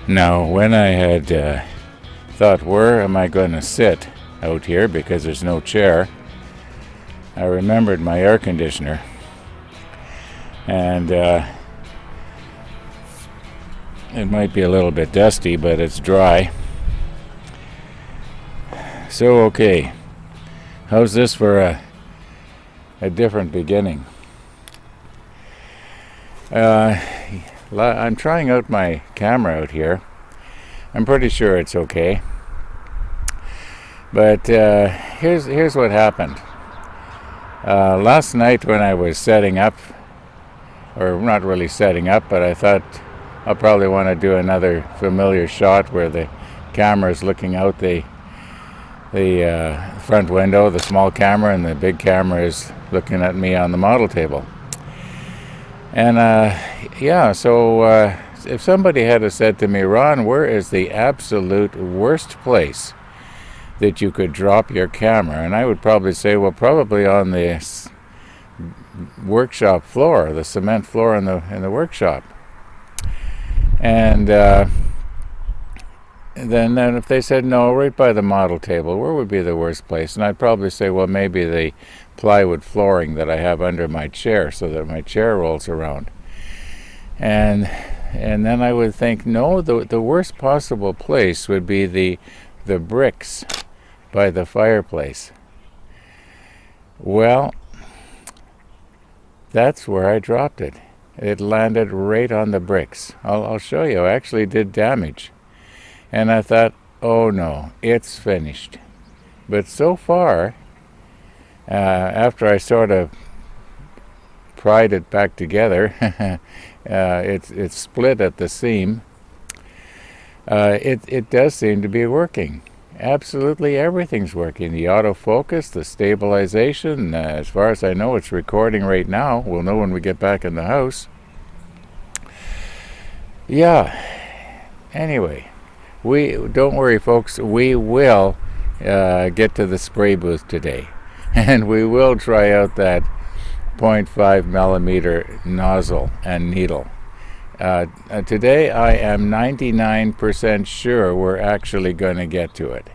Now, when I had thought, where am I going to sit out here because there's no chair, I remembered my air conditioner. And it might be a little bit dusty, but it's dry. So, okay, how's this for a different beginning? I'm trying out my camera out here. I'm pretty sure it's okay. But here's what happened. Last night when I was setting up, or not really setting up, but I thought I'll probably want to do another familiar shot where the camera is looking out the front window, the small camera, and the big camera is looking at me on the model table. And so if somebody had said to me, Ron, where is the absolute worst place that you could drop your camera? And I would probably say, well, probably on the workshop floor, the cement floor in the workshop. And then if they said no, right by the model table, where would be the worst place? And I'd probably say, well, maybe the plywood flooring that I have under my chair so that my chair rolls around. And then I would think, no, the worst possible place would be the bricks by the fireplace. Well, that's where I dropped it. It landed right on the bricks. I'll show you. I actually did damage. And I thought, oh no, it's finished. But so far, after I sort of pried it back together, it's split at the seam. It does seem to be working. Absolutely everything's working. The autofocus, the stabilization, as far as I know, it's recording right now. We'll know when we get back in the house. Yeah. Anyway, don't worry, folks. We will get to the spray booth today, and we will try out that 0.5 millimeter nozzle and needle. Today I am 99% sure we're actually going to get to it.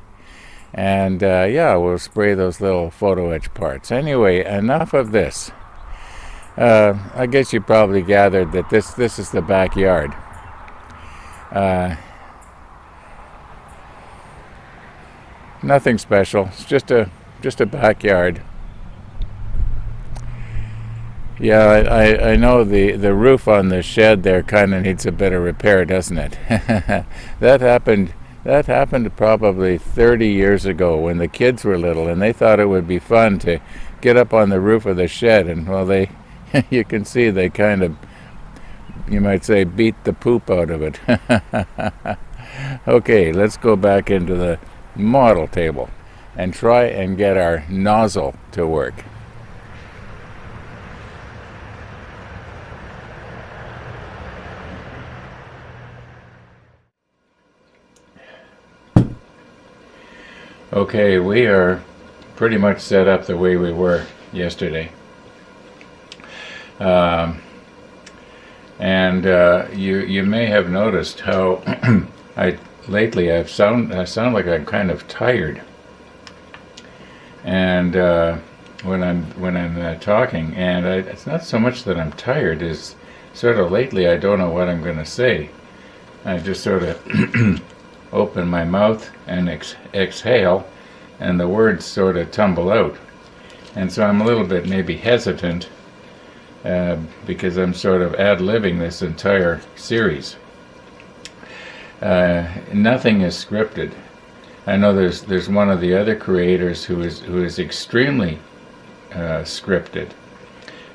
And we'll spray those little photo etch parts. Anyway, enough of this. I guess you probably gathered that this is the backyard. Nothing special. It's just a backyard. Yeah, I know the roof on the shed there kind of needs a bit of repair, doesn't it? That happened probably 30 years ago when the kids were little, and they thought it would be fun to get up on the roof of the shed, and well, you can see they kind of, you might say, beat the poop out of it. Okay, let's go back into the model table and try and get our nozzle to work. Okay, we are pretty much set up the way we were yesterday. You may have noticed how lately I sound like I'm kind of tired. And when I'm talking, and it's not so much that I'm tired, is sort of lately I don't know what I'm going to say. I just sort of open my mouth and exhale, and the words sort of tumble out. And so I'm a little bit maybe hesitant because I'm sort of ad-libbing this entire series. Nothing is scripted. I know there's one of the other creators who is extremely scripted.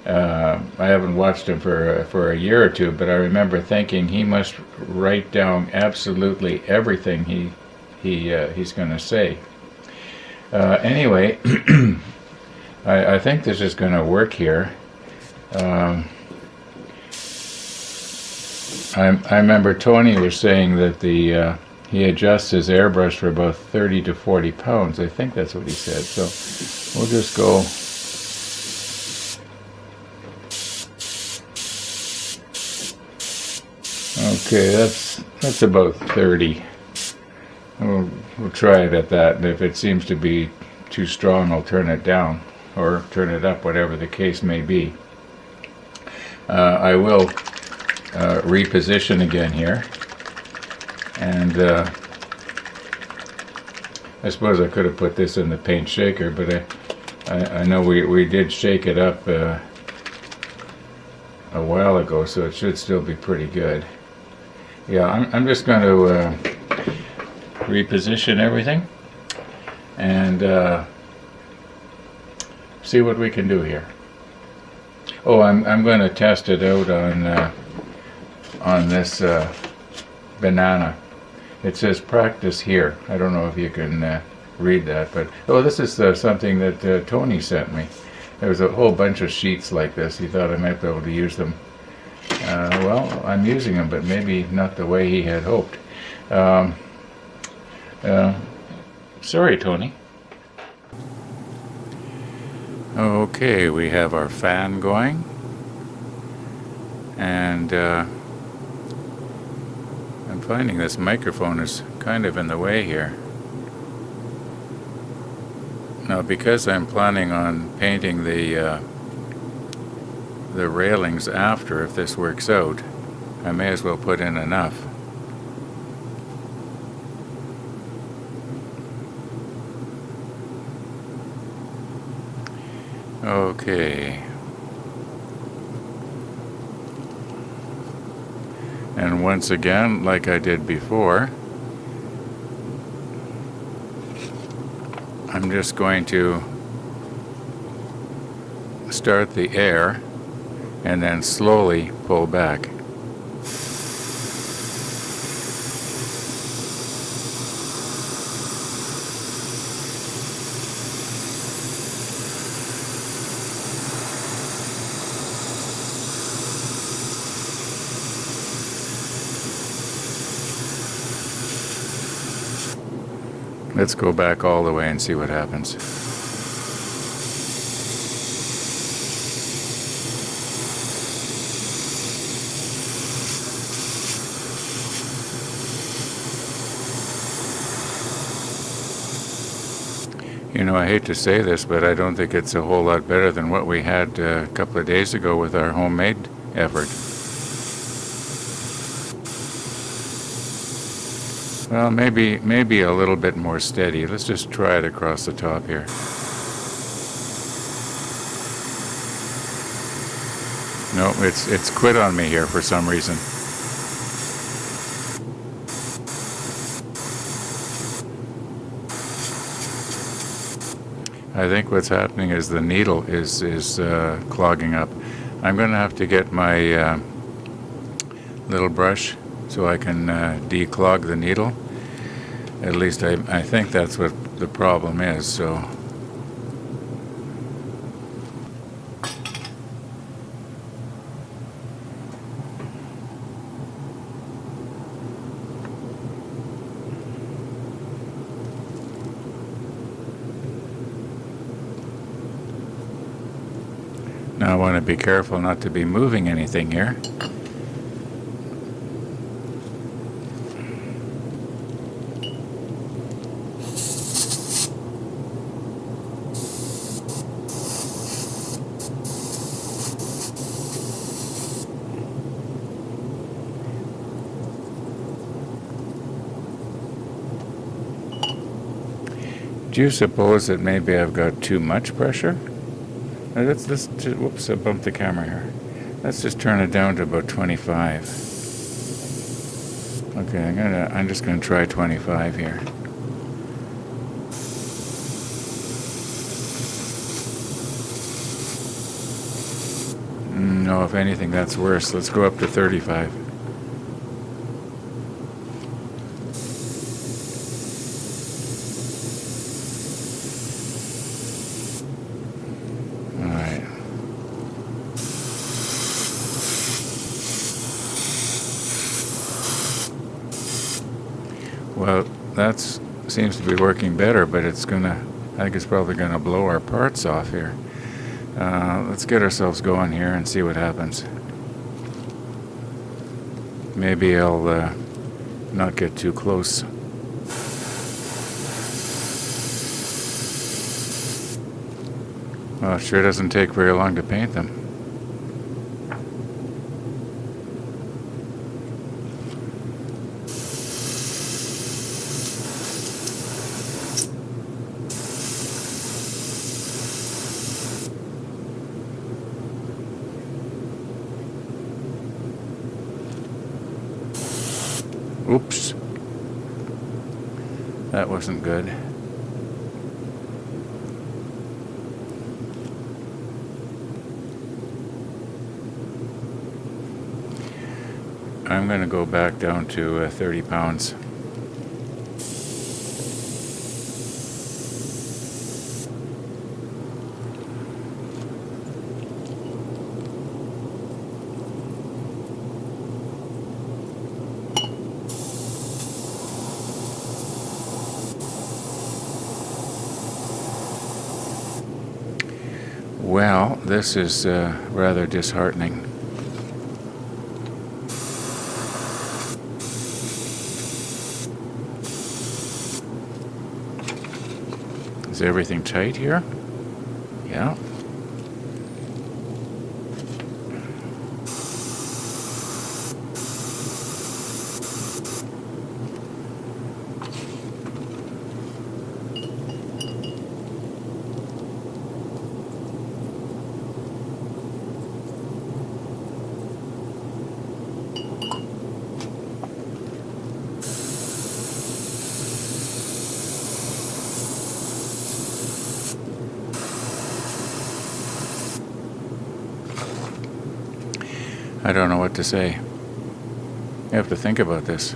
I haven't watched him for a year or two, but I remember thinking he must write down absolutely everything he's going to say. Anyway, I think this is going to work here. I remember Tony was saying that he adjusts his airbrush for about 30 to 40 pounds. I think that's what he said. So we'll just go. Okay, that's about 30. We'll try it at that, and if it seems to be too strong, I'll turn it down or turn it up, whatever the case may be. I will reposition again here, and I suppose I could have put this in the paint shaker, but I know we did shake it up a while ago, so it should still be pretty good. Yeah, I'm just going to reposition everything and see what we can do here. Oh, I'm going to test it out on this banana. It says practice here. I don't know if you can read that, but this is something that Tony sent me. There was a whole bunch of sheets like this. He thought I might be able to use them. Well, I'm using them, but maybe not the way he had hoped. Sorry, Tony. Okay, we have our fan going, and I'm finding this microphone is kind of in the way here. Now, because I'm planning on painting the railings after, if this works out, I may as well put in enough. Okay. And once again, like I did before, I'm just going to start the air and then slowly pull back. Let's go back all the way and see what happens. You know, I hate to say this, but I don't think it's a whole lot better than what we had a couple of days ago with our homemade effort. Well, maybe a little bit more steady. Let's just try it across the top here. No, it's quit on me here for some reason. I think what's happening is the needle is clogging up. I'm going to have to get my little brush so I can declog the needle. At least I think that's what the problem is, so. Now I want to be careful not to be moving anything here. Do you suppose that maybe I've got too much pressure? Whoops, I bumped the camera here. Let's just turn it down to about 25. Okay, I'm just gonna try 25 here. No, if anything, that's worse. Let's go up to 35. Well, that seems to be working better, but I think it's probably gonna blow our parts off here. Let's get ourselves going here and see what happens. maybe I'll not get too close. Well, it sure doesn't take very long to paint them. Oops. That wasn't good. I'm going to go back down to 30 pounds. Well, this is rather disheartening. Is everything tight here? Yeah. I don't know what to say. You have to think about this.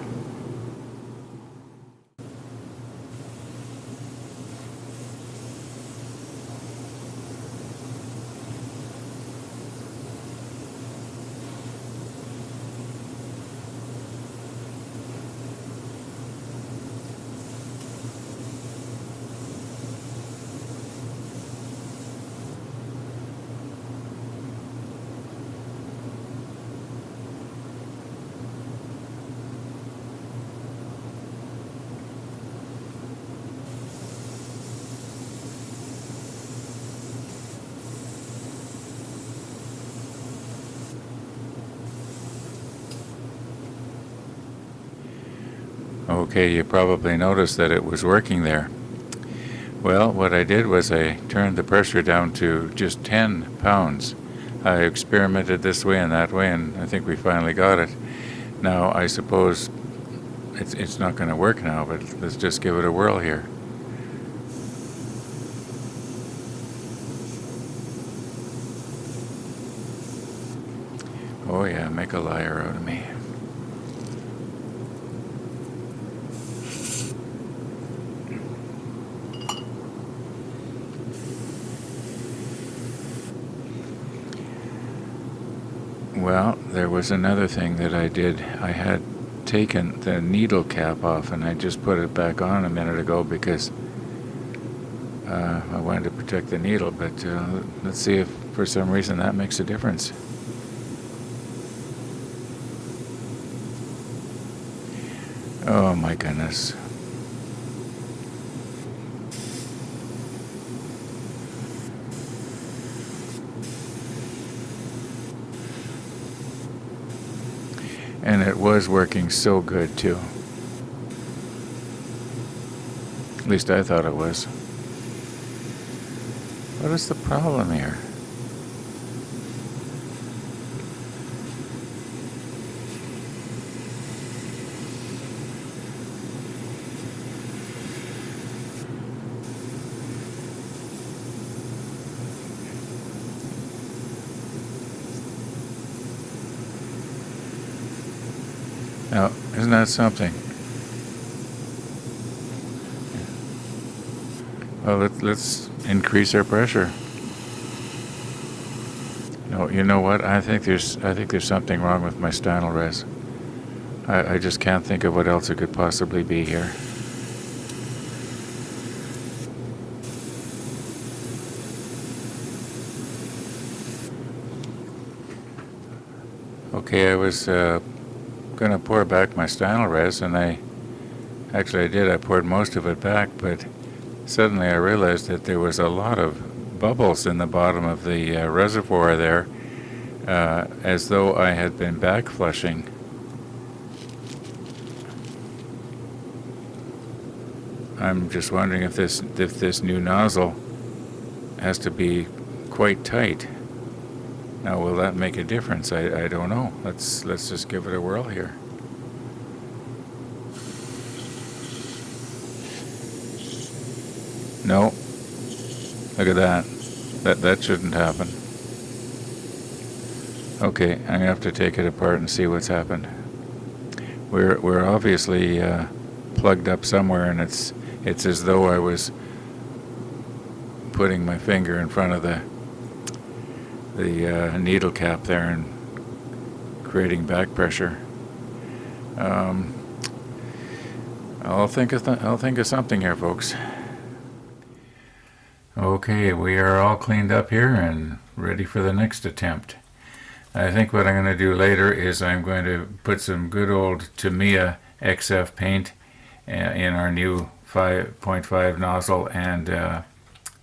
Okay, you probably noticed that it was working there. Well, what I did was I turned the pressure down to just 10 pounds. I experimented this way and that way, and I think we finally got it. Now, I suppose it's not going to work now, but let's just give it a whirl here. Oh yeah, make a liar out of me. Well, there was another thing that I did. I had taken the needle cap off and I just put it back on a minute ago because I wanted to protect the needle, but let's see if for some reason that makes a difference. Oh my goodness. And it was working so good too. At least I thought it was. What is the problem here? Now, isn't that something? Well, let's increase our pressure. No, you know what? I think there's something wrong with my stanil res. I just can't think of what else it could possibly be here. Okay, I was going to pour back my Stynylrez, and I did. I poured most of it back, but suddenly I realized that there was a lot of bubbles in the bottom of the reservoir there, as though I had been back flushing. I'm just wondering if this new nozzle has to be quite tight. Now, will that make a difference? I don't know. Let's just give it a whirl here. No. Look at that. That shouldn't happen. Okay, I'm gonna have to take it apart and see what's happened. We're obviously plugged up somewhere, and it's as though I was putting my finger in front of the needle cap there and creating back pressure. I'll think of something here, folks. Okay, we are all cleaned up here and ready for the next attempt. I think what I'm going to do later is I'm going to put some good old Tamiya XF paint in our new 5.5 nozzle and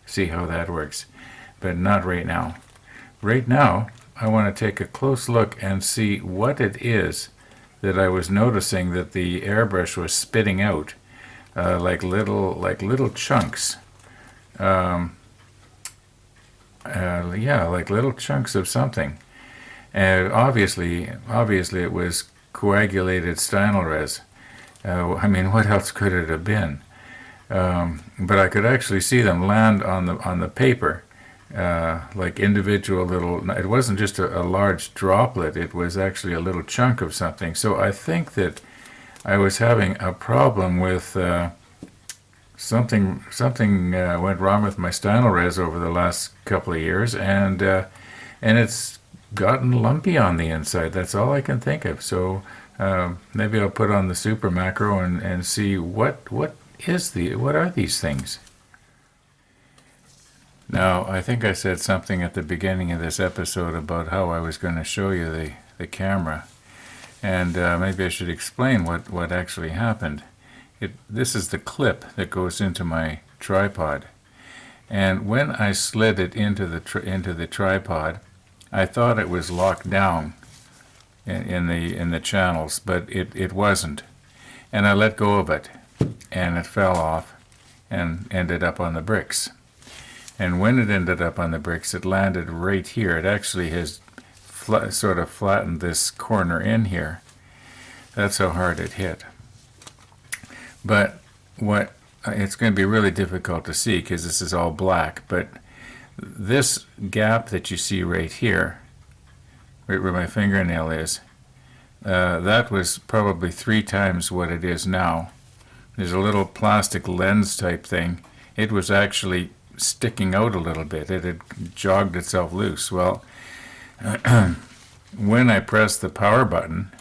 see how that works. But not right now. Right now, I want to take a close look and see what it is that I was noticing that the airbrush was spitting out, like little chunks. Like little chunks of something. And obviously it was coagulated Stynylrez. I mean, what else could it have been? But I could actually see them land on the paper, like individual little. It wasn't just a large droplet; it was actually a little chunk of something. So I think that I was having a problem with something went wrong with my Stynylrez over the last couple of years, and it's gotten lumpy on the inside. That's all I can think of. So maybe I'll put on the super macro and see what are these things. Now, I think I said something at the beginning of this episode about how I was going to show you the camera, and maybe I should explain what actually happened. This is the clip that goes into my tripod, and when I slid it into the tripod, I thought it was locked down in the channels, but it wasn't, and I let go of it, and it fell off and ended up on the bricks. And when it ended up on the bricks, it landed right here. It actually has sort of flattened this corner in here. That's how hard it hit. But it's going to be really difficult to see because this is all black, but this gap that you see right here, right where my fingernail is, that was probably 3 times what it is now. There's a little plastic lens type thing. It was actually sticking out a little bit. It had jogged itself loose. Well, when I pressed the power button,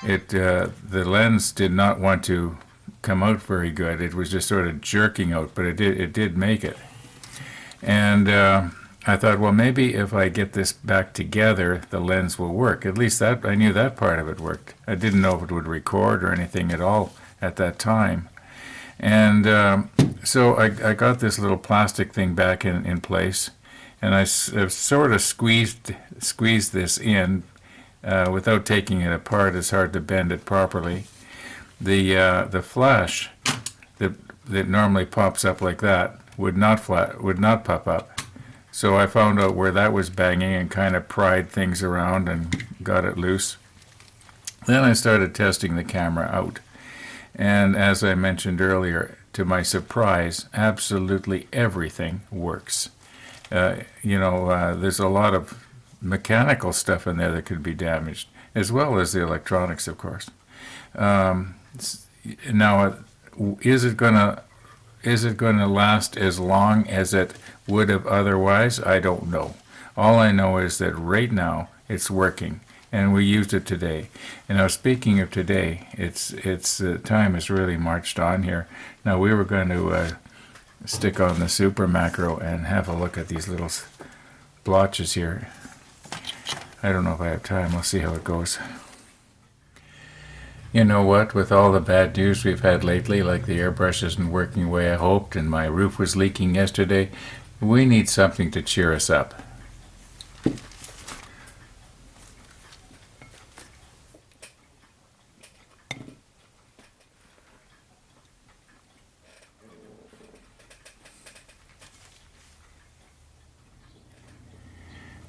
the lens did not want to come out very good. It was just sort of jerking out, but it did make it. And I thought, well, maybe if I get this back together, the lens will work. At least that I knew that part of it worked. I didn't know if it would record or anything at all at that time. And so I got this little plastic thing back in place, and I sort of squeezed this in without taking it apart. It's hard to bend it properly. The flash that normally pops up like that would not pop up. So I found out where that was banging and kind of pried things around and got it loose. Then I started testing the camera out. And as I mentioned earlier, to my surprise, absolutely everything works. There's a lot of mechanical stuff in there that could be damaged, as well as the electronics, of course. Now, is it going to last as long as it would have otherwise? I don't know. All I know is that right now it's working, and we used it today. And now, speaking of today, it's time has really marched on here. Now, we were going to stick on the super macro and have a look at these little blotches here. I don't know if I have time. We'll see how it goes. You know what? With all the bad news we've had lately, like the airbrush isn't working the way I hoped and my roof was leaking yesterday, we need something to cheer us up.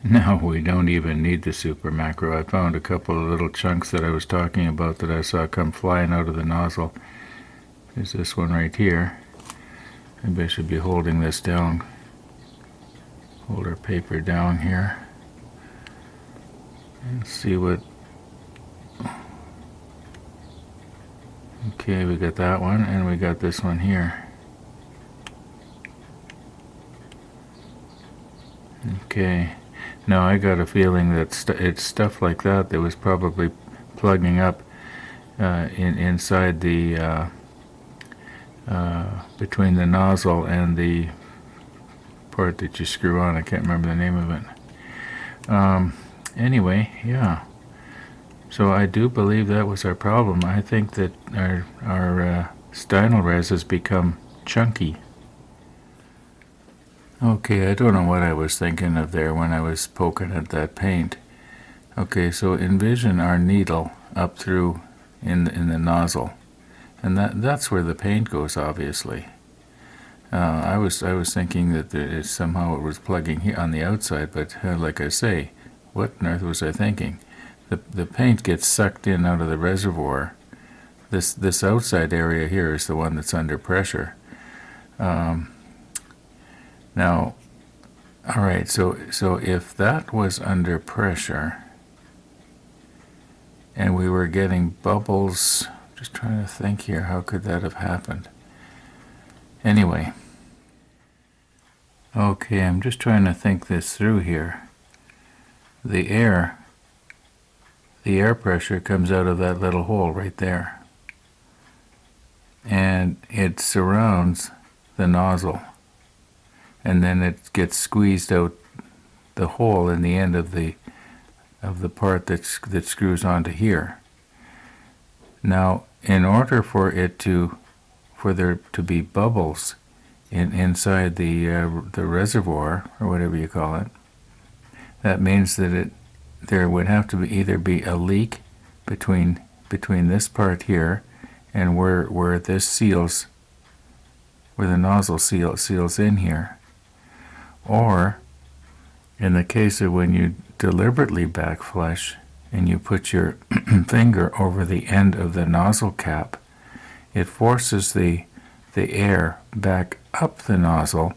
Now we don't even need the super macro. I found a couple of little chunks that I was talking about that I saw come flying out of the nozzle. There's this one right here. Maybe I should be holding this down. Hold our paper down here. And see what... Okay, we got that one, and we got this one here. Okay. Now I got a feeling that it's stuff like that that was probably plugging up inside the between the nozzle and the part that you screw on. I can't remember the name of it. Anyway, yeah. So I do believe that was our problem. I think that our stynylrez res has become chunky. Okay, I don't know what I was thinking of there when I was poking at that paint. Okay, so envision our needle up through in the nozzle, and that's where the paint goes, obviously. I was thinking that somehow it was plugging here on the outside, but like I say, what on earth was I thinking? The paint gets sucked in out of the reservoir. This outside area here is the one that's under pressure. Now, all right, so if that was under pressure and we were getting bubbles, just trying to think here, how could that have happened? Anyway, okay, I'm just trying to think this through here. The air pressure comes out of that little hole right there, and it surrounds the nozzle. And then it gets squeezed out the hole in the end of the part that screws onto here. Now, in order for there to be bubbles inside the reservoir, or whatever you call it, that means that there would have to either be a leak between this part here and where this seals, where the nozzle seals in here. Or, in the case of when you deliberately backflush and you put your finger over the end of the nozzle cap, it forces the air back up the nozzle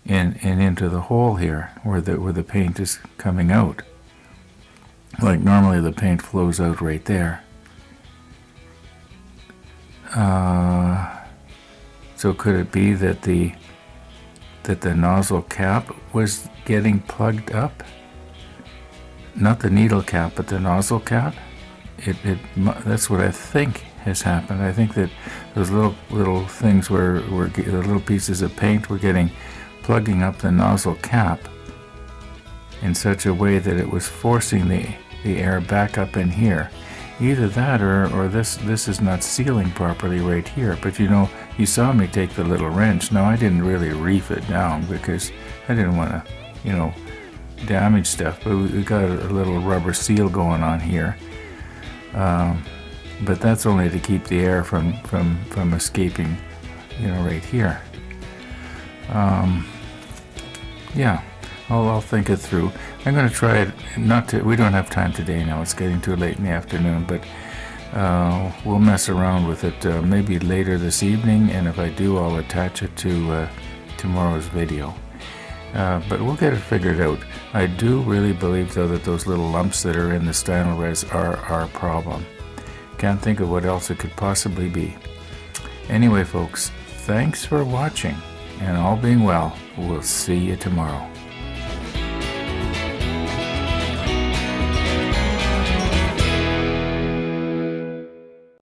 and into the hole here where the paint is coming out. Like normally the paint flows out right there. So could it be that the nozzle cap was getting plugged up? Not the needle cap, but the nozzle cap? That's what I think has happened. I think that those little things the little pieces of paint were plugging up the nozzle cap in such a way that it was forcing the air back up in here. Either that or this is not sealing properly right here. But you saw me take the little wrench. Now I didn't really reef it down because I didn't want to, damage stuff. But we got a little rubber seal going on here. But that's only to keep the air from escaping, right here. Yeah. I'll think it through. I'm going to try it. We don't have time today now. It's getting too late in the afternoon, but we'll mess around with it maybe later this evening, and if I do, I'll attach it to tomorrow's video. But we'll get it figured out. I do really believe, though, that those little lumps that are in the stynylrez are our problem. Can't think of what else it could possibly be. Anyway, folks, thanks for watching, and all being well, we'll see you tomorrow.